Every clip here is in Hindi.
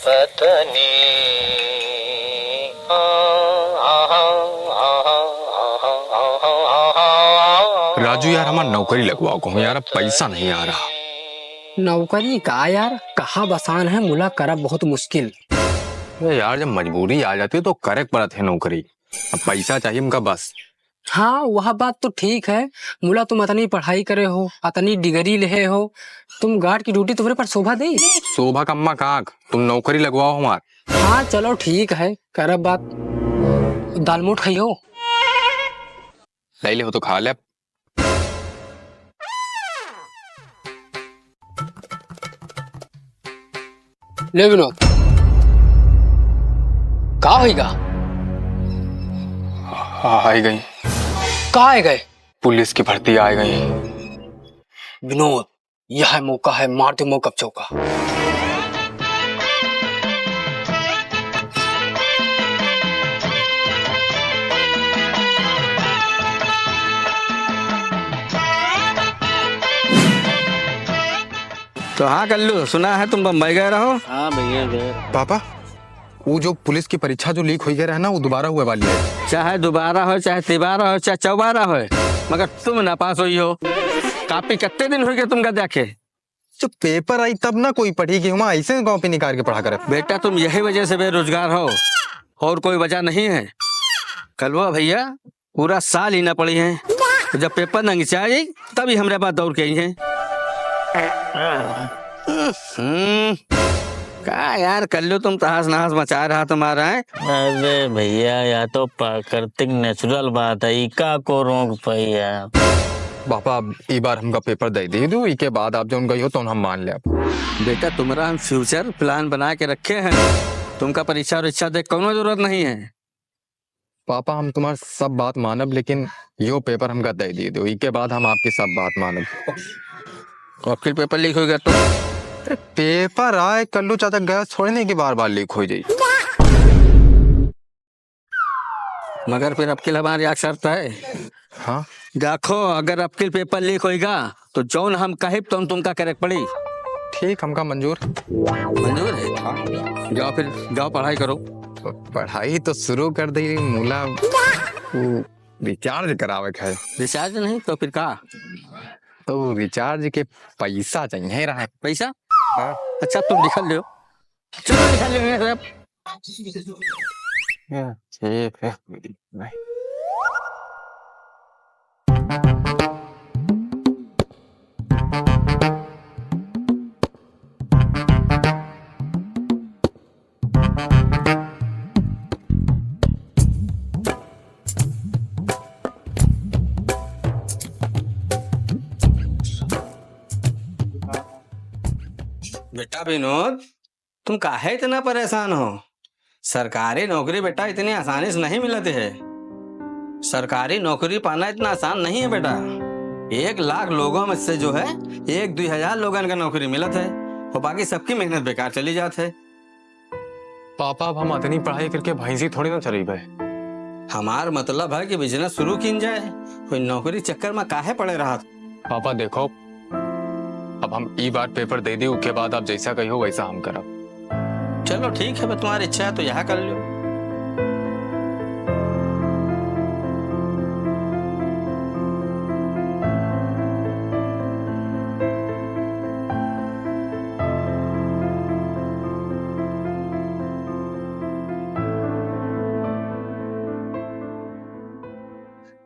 पत्नी। राजू यार हमारा नौकरी लगवाओ कहूँ यार, पैसा नहीं आ रहा। नौकरी का यार कहाँ बसान है, मुला करब बहुत मुश्किल। यार जब मजबूरी आ जाती है तो करे पड़त है नौकरी, अब पैसा चाहिए हमका बस। हाँ वह बात तो ठीक है, मुला तुम अतनी पढ़ाई करे हो, अतनी डिग्री ले हो, तुम गार्ड की ड्यूटी तुम्हारे पर शोभा दे। शोभा कम्मा काक, तुम नौकरी लगवाओ हमार। हाँ चलो ठीक है, करब बात। दाल मोट खाइयो। ले ले हो तो खा ले। ले विनोद, का होगा? आई गई का आ गए? पुलिस की भर्ती आ गई। विनोद यह मौका है, मार दो मौका चौका। तो हाँ कल्लू, सुना है तुम बम्बई गए रहो? हाँ भैया गए। पापा वो जो पुलिस की परीक्षा जो लीक हो गया है ना, वो दोबारा हुए वाली है। चाहे दोबारा हो, चाहे तिबारा हो, चाहे चौबारा हो, मगर तुम ना पास हुई हो। कापी कितने दिन हो गए तुमका देखे? जो पेपर आई तब ना कोई पढ़ी कि वहाँ ऐसे कॉपी निकाल के पढ़ा करे। बेटा तुम यही वजह से बेरोजगार हो, और कोई वजह नहीं है। कलवा भैया पूरा साल ही ना पढ़ी है, जब पेपर नंगचा जाई तभी हमारे पास दौड़ के आई है। का यार कल्लू तुम तहास नहास मचा रहा तुम्हारा है। अरे भैया या तो प्राकृतिक नेचुरल बात है, इका को रोक पैया। पापा अब ई बार हमका पेपर दे दो, इसके बाद आप जो गई हो तो हम मान ले। बेटा तुम्हारा हम फ्यूचर प्लान बना के रखे हैं, तुमका परीक्षा वरीक्षा देख कोनो जरूरत नहीं है। पापा हम तुम्हारी सब बात मानब, लेकिन यो पेपर हमका दे दो, इसके बाद हम आपकी सब बात मानब। आपके पेपर लीक हो गया तो? पेपर आए कल्लू चाचा गया छोड़ने की बार लीक हो जाए। मगर फिर आपके हमारी एक शर्त है। हाँ देखो अगर आपके पेपर लीक होएगा तो जौन हम कहे तो तुमका करे पड़ी। ठीक, हमका मंजूर। मंजूर है? हाँ। जाओ फिर जाओ पढ़ाई करो। पढ़ाई तो शुरू कर दी, मूला रिचार्ज करावे है। रिचार्ज नहीं तो फिर का? तो रिचार्ज के पैसा चाहिए रहा है। पैसा? हाँ। अच्छा तुम निकल लो, चलो निकल लो सब। ठीक है। बेटा विनोद तुम काहे इतना परेशान हो? सरकारी नौकरी बेटा इतनी आसानी से नहीं मिलती है। सरकारी नौकरी पाना इतना आसान नहीं है बेटा। 1 लाख लोगों में से जो है 1-2 हजार लोगों का नौकरी मिलत है, और बाकी सबकी मेहनत बेकार चली जात है। पापा अब हम इतनी पढ़ाई करके भैंसी थोड़ी ना चली गए। हमार मतलब है कि बिजनेस शुरू की जाए, कोई नौकरी चक्कर में काहे पड़े रहा। पापा देखो अब हम ई बार पेपर दे दी, उसके बाद आप जैसा कही हो वैसा हम करब। चलो ठीक है, तुम्हारी इच्छा है तो यह कर लो।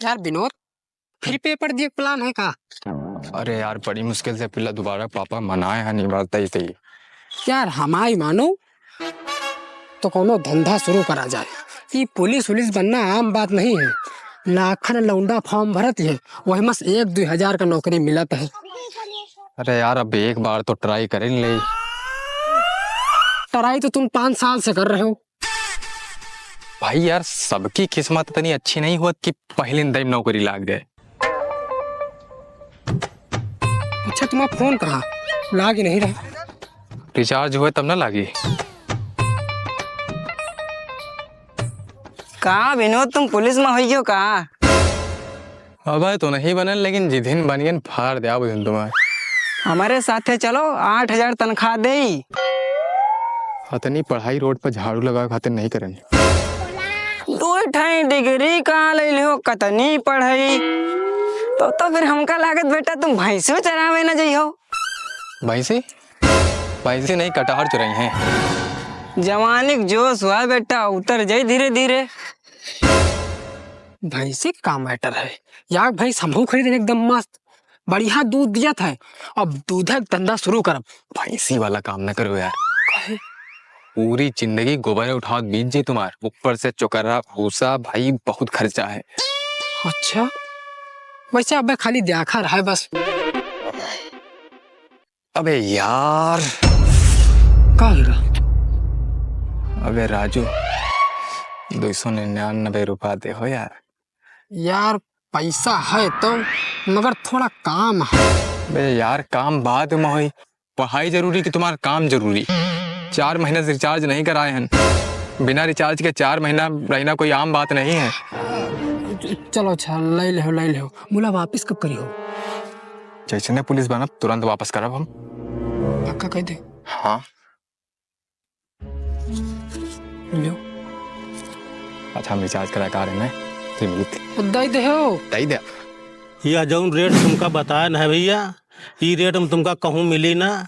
यार विनोद फिर पेपर दिए प्लान है का? अरे यार बड़ी मुश्किल से पिला दोबारा पापा मनाए हैं, नहीं बात ही। यार हमारी मानो तो कोनो धंधा शुरू करा जाए। ये पुलिस बनना आम बात नहीं है, लाखन लौंडा फॉर्म भरत है, वही मस 1-2 हजार का नौकरी मिलत है। अरे यार अब एक बार तो ट्राई करें ले। ट्राई तो तुम 5 साल से कर रहे हो। भाई यार सबकी किस्मत इतनी अच्छी नहीं हुआ कि पहले दिन नौकरी लाग जाए। अच्छा तुम्हारा फोन कहाँ? लाग ही नहीं रहा। रिचार्ज हुए तब ना लागी। कहा विनोद तुम पुलिस में हो का? अब तो नहीं बनल, लेकिन जिदिन बनियन फाड़ दिया बुझन तुम्हारे। हमारे साथे चलो, 8 हजार तनख्वाह दे। अतनी पढ़ाई रोड पर झाड़ू लगा खातिर नहीं करेंगे। 2 डिग्री कहाँ ले हो, कतनी पढ़ाई। तो फिर हमका लागत बेटा तुम भैंसों चरावे न जइहो। भैंसी भैंसी नहीं, कटहर चुराई हैं। जवानी के जोश हुआ बेटा, उतर जाई धीरे धीरे। भैंसी का मैटर है यार, भैंस हमहू खरीदे एकदम मस्त, बढ़िया दूध दिया था। अब दूध का धंधा शुरू करब। भैंसी वाला काम न करो यार, पूरी जिंदगी गोबर उठा बीत जी तुम्हार, ऊपर से चोकरा भूसा, भाई बहुत खर्चा है। अच्छा वैसे अब खाली देखा रहा है बस। अबे यार, का हीरा? अबे राजू 299 रुपया दे हो यार। यार पैसा है तो, मगर थोड़ा काम है। बे यार काम बाद में होई, पढ़ाई जरूरी कि तुम्हारा काम जरूरी। 4 महीने से रिचार्ज नहीं कराए हैं, बिना रिचार्ज के 4 महीना रहना कोई आम बात नहीं है। चलो अच्छा ले ले हो। मुला वापिस कब करी हो? जैसे पुलिस बना तुरंत वापस करब हम। पक्का कह दे। हाँ लो अच्छा, हम रिचार्ज करा का रहे हैं तो मिलती दे दे हो। दे दे। या जौन रेट तुमका बताया ना भैया, ये रेट में तुमका कहूँ मिली ना।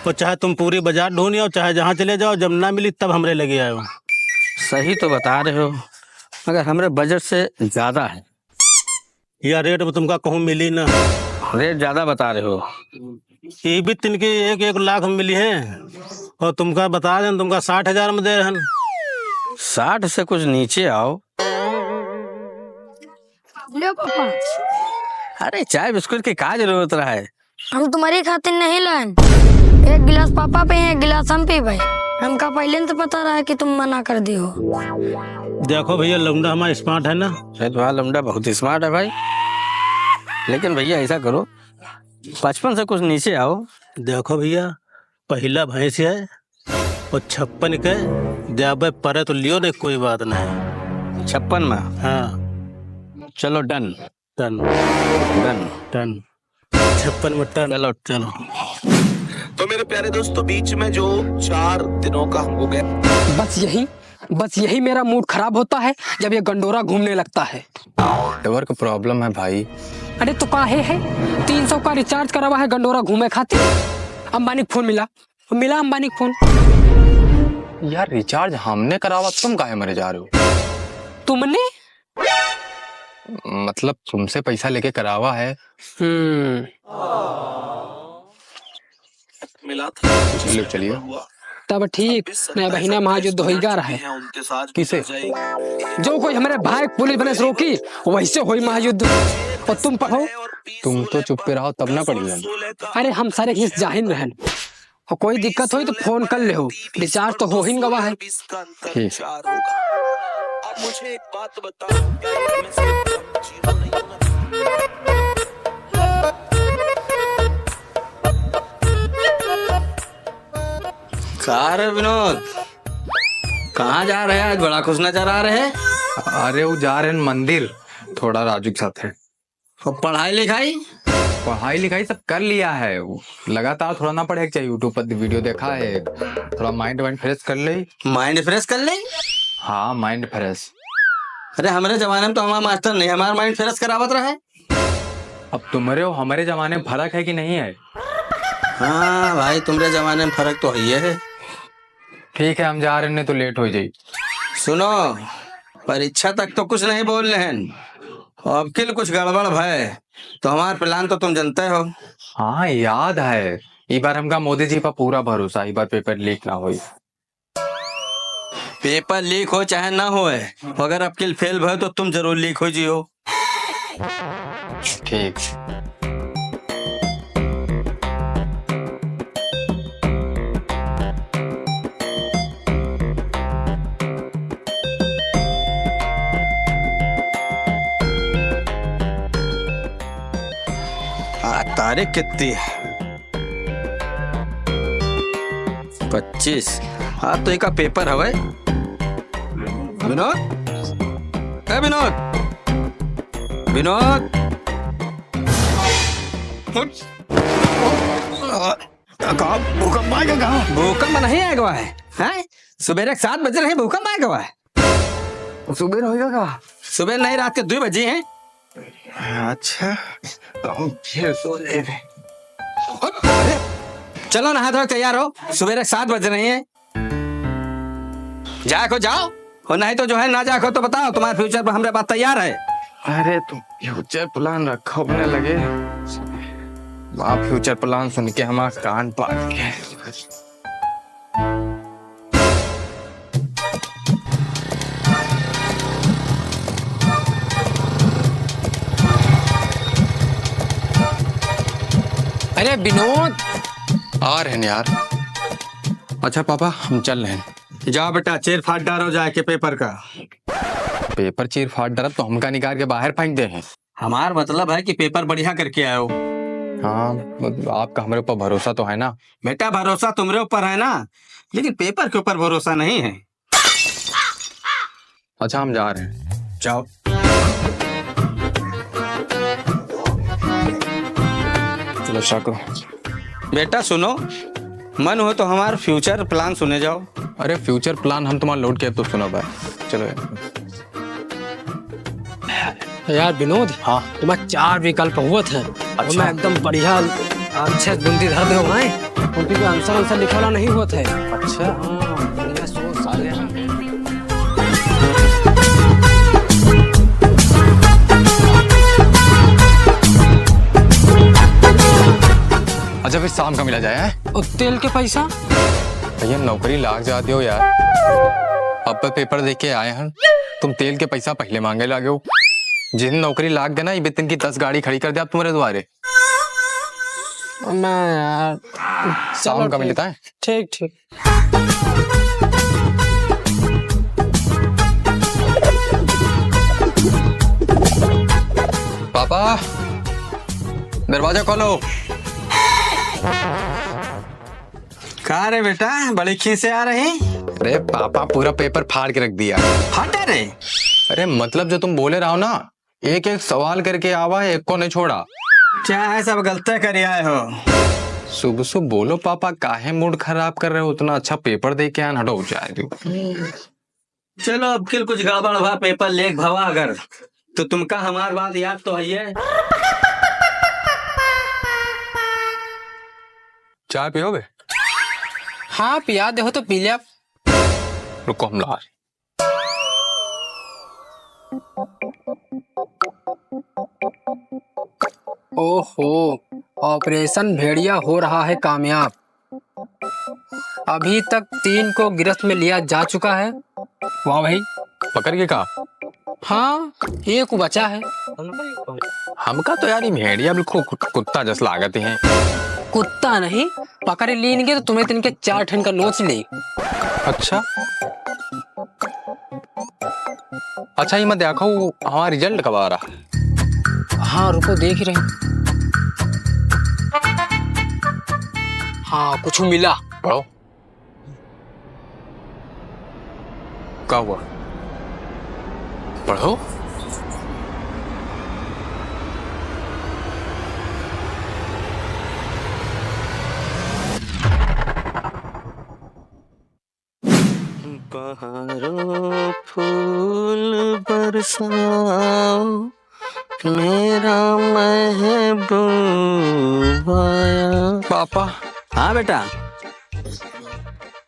और चाहे तुम पूरी बाजार ढूंढियो, चाहे जहाँ चले जाओ, जब ना मिली तब हमरे लगे आयो। सही तो बता रहे हो, मगर हमारे बजट से ज्यादा है। या रेट में तुमका कहूँ मिली ना। रेट ज्यादा बता रहे हो। ये भी तिनके 1-1 लाख में मिली है, और तुमका बता दें तुमका 60,000 में दे रहन। 60 से कुछ नीचे आओ। लो पापा, अरे चाय बिस्कुट की क्या जरूरत रहा है? हम तुम्हारी खातिर नहीं लाए। 1 गिलास पापा पे 1 गिलास हम पी भाई। हमका पहले से पता रहा है कि तुम मना कर दी हो। देखो भैया, लौंडा हमारा स्मार्ट है ना। तुम्हारा लमडा बहुत स्मार्ट है भाई, लेकिन भैया ऐसा करो 55 से कुछ नीचे आओ। देखो भैया, पहला भैंस है और 56 के देवे परे तो लियो नहीं, कोई बात नहीं। 56 में? हाँ चलो डन टन डन। टन 56 में टन। चलो चलो। तो मेरे प्यारे दोस्तों, बीच में जो 4 दिनों का हमको गया, बस यही मेरा मूड खराब होता है जब ये गंडोरा घूमने लगता है। नेटवर्क प्रॉब्लम है भाई। अरे तो काहे है, 300 का रिचार्ज करा हुआ है गंडोरा घूमे खातिर। अंबानी का फोन मिला अंबानी का फोन। यार रिचार्ज हमने करावा, तुम काहे मरे जा रहे हो? तुमने? मतलब तुमसे पैसा लेके करावा है। मिला था चलिए चलिए। तब ठीक मैं बहिना महायुद्ध हो ही रहा है। उनके साथ किसे? जो कोई हमारे भाई पुलिस बने से रोकी वैसे हुई महायुद्ध। और तुम पढ़ो, तुम तो चुप पे रहो तब ना पड़ी। अरे हम सारे हिस्स जाहिन रहन, और कोई दिक्कत हुई तो फोन कर ले हो। रिचार्ज तो हो ही गवा है। ठीक है। अब मुझे एक बात बताओ, क्या इनमें से जीरो नहीं होना? कहा रे विनोद, कहाँ जा रहे हैं? आज बड़ा खुश नजर आ रहे हैं। अरे वो जा रहे हैं मंदिर, थोड़ा राजू के साथ है। और पढ़ाई लिखाई? पढ़ाई लिखाई सब कर लिया है, वो लगातार थोड़ा ना पढ़े चाहिए। यूट्यूब पर वीडियो देखा है, थोड़ा माइंड वाइंड फ्रेश कर ले। माइंड फ्रेश कर ले? हाँ माइंड फ्रेश। अरे हमारे जमाने में तो हमारा मास्टर नहीं हमारा माइंड फ्रेश करावत रहा है। अब तुम्हारे और हमारे जमाने में फर्क है कि नहीं है? हाँ भाई, तुम्हारे जमाने में फर्क तो है। ठीक है, हम जा रहे हैं, तो लेट हो जाए। सुनो, परीक्षा तक तो कुछ नहीं बोल रहे हैं, अब किल कुछ गड़बड़ भय तो हमारा प्लान तो तुम जानते हो। हाँ याद है, इस बार हमका मोदी जी पर पूरा भरोसा, इस बार पेपर लीक ना हो। पेपर लीक हो चाहे ना हो, अगर अब किल फेल भय तो तुम जरूर लीक हो जियो। ठीक। तारीख कितनी है? 25। हाँ तो एक पेपर हवे। विनोद, ए विनोद, विनोद, कहा भूकंप आएगा कहा? भूकंप नहीं आएगा है? सुबह 7 बज रहे हैं, भूकंप आएगा सुबह होगा कहा? सुबह नहीं, रात के 2 बजे हैं। अच्छा तो हम फिर सो ले। चलो नहा धो तैयार हो, सुबह 7 बज रही हैं। जाको जाओ, और नहीं तो जो है ना जाको तो बताओ, तुम्हारे फ्यूचर पर हमारे बात तैयार है। अरे तुम फ्यूचर प्लान रखो अपने लगे, वहाँ फ्यूचर प्लान सुन के हमारा कान पाट गए। अरे विनोद, आ रहे हैं यार। अच्छा पापा हम चल रहे हैं। जाओ बेटा, चेर फाट डालो जाके पेपर का। पेपर चीर फाड़ डरब तो हमका निकाल के बाहर फेंक दे हैं। हमार मतलब है कि पेपर बढ़िया करके आयो। हाँ आपका हमारे ऊपर भरोसा तो है ना। बेटा भरोसा तुम्हारे ऊपर है ना, लेकिन पेपर के ऊपर भरोसा नहीं है। अच्छा हम जा रहे हैं। जाओ। चलो शाको। बेटा सुनो, मन हो तो हमारा फ्यूचर प्लान सुने जाओ। अरे फ्यूचर प्लान हम तुम्हारा लोड किया तो सुनो भाई। चलो यार विनोद, हाँ तुम्हारे 4 विकल्प हुए थे। अच्छा। मैं एकदम बढ़िया अच्छे बुंदी धर दे हुए, उनकी आंसर लिखा वाला नहीं हुआ थे। अच्छा हाँ, बढ़िया सोच साले हैं। अच्छा फिर शाम का मिला जाए हैं? और तेल के पैसा? भैया नौकरी लाग जाते हो यार, अब पर पेपर देख के आए हैं, तुम तेल के पैसा पहले मांगे लागे हो। जिन नौकरी लाग गए ना, ये बेतन की 10 गाड़ी खड़ी कर दे आप तुम्हारे द्वारे। मैं यार शाम का मिलता है। ठीक ठीक। पापा दरवाजा खोलो। कहा रे बेटा, बड़ी खीसे आ रही? अरे पापा पूरा पेपर फाड़ के रख दिया। फाटे रे? अरे मतलब जो तुम बोले रहो ना, एक एक सवाल करके आवा है, एक को नहीं छोड़ा। क्या है, सब गलती कर आए हो। सुबह सुबह बोलो पापा, काहे मूड खराब कर रहे हो? उतना अच्छा पेपर दे के आन, हटो जाए दो। चलो अब किल कुछ गड़बड़ हुआ, पेपर लेक भवा अगर तो तुमका हमार बात याद तो है। चाय पियोगे? हाँ पिया दे हो तो पी लिया। रुको हम ला रहे। ओहो, ऑपरेशन भेड़िया हो रहा है कामयाब। अभी तक 3 को गिरफ्त में लिया जा चुका है। वाह भाई। पकड़ के कहा? हाँ, एक बचा है। हमका तो यार ये भेड़िया बिल्कुल कुत्ता जस लागत है। कुत्ता नहीं, पकड़ लेंगे तो तुम्हें तिनके 4 ठन का नोच ले। अच्छा अच्छा, ये मैं देखो हमारा रिजल्ट कब आ रहा? हाँ रुको देख ही रही। हाँ कुछ मिला। पढ़ो। क्या हुआ? पढ़ो। बहारों फूल बरसाओ, मेरा महबूब आया। पापा हाँ बेटा,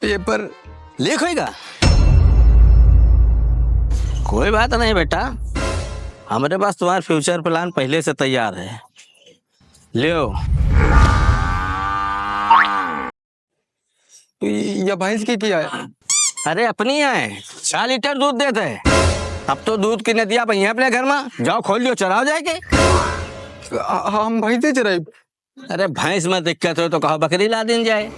पेपर लीक होएगा? कोई बात नहीं बेटा, हमारे पास तुम्हारा फ्यूचर प्लान पहले से तैयार है। लियो। या भैंस की पिया है? अरे अपनी है, 4 लीटर दूध देते हैं। अब तो दूध की नदियाँ पही हैं अपने घर में, जाओ खोल लियो, चराओ जाके। हम भैंस से चराई। अरे भैंस में दिक्कत हो तो कहो बकरी ला दिन जाए।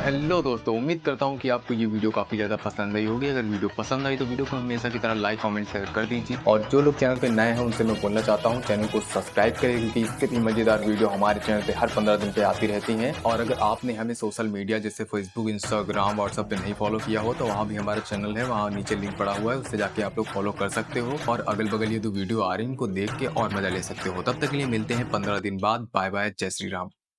हेलो दोस्तों, उम्मीद करता हूँ कि आपको ये वीडियो काफ़ी ज़्यादा पसंद आई होगी। अगर वीडियो पसंद आई तो वीडियो को हमेशा की तरह लाइक कमेंट शेयर कर दीजिए। और जो लोग चैनल पे नए हैं उनसे मैं बोलना चाहता हूँ चैनल को सब्सक्राइब करें, क्योंकि इससे भी मज़ेदार वीडियो हमारे चैनल पे हर 15 दिन पे आती रहती हैं। और अगर आपने हमें सोशल मीडिया जैसे फेसबुक, इंस्टाग्राम, व्हाट्सएप पे नहीं फॉलो किया हो तो वहाँ भी हमारा चैनल है, वहाँ नीचे लिंक पड़ा हुआ है, उससे जाके आप लोग फॉलो कर सकते हो। और अगल बगल ये 2 वीडियो आ रही है, इनको देख के और मजा ले सकते हो। तब तक के लिए मिलते हैं 15 दिन बाद। बाय बाय, जय श्री राम।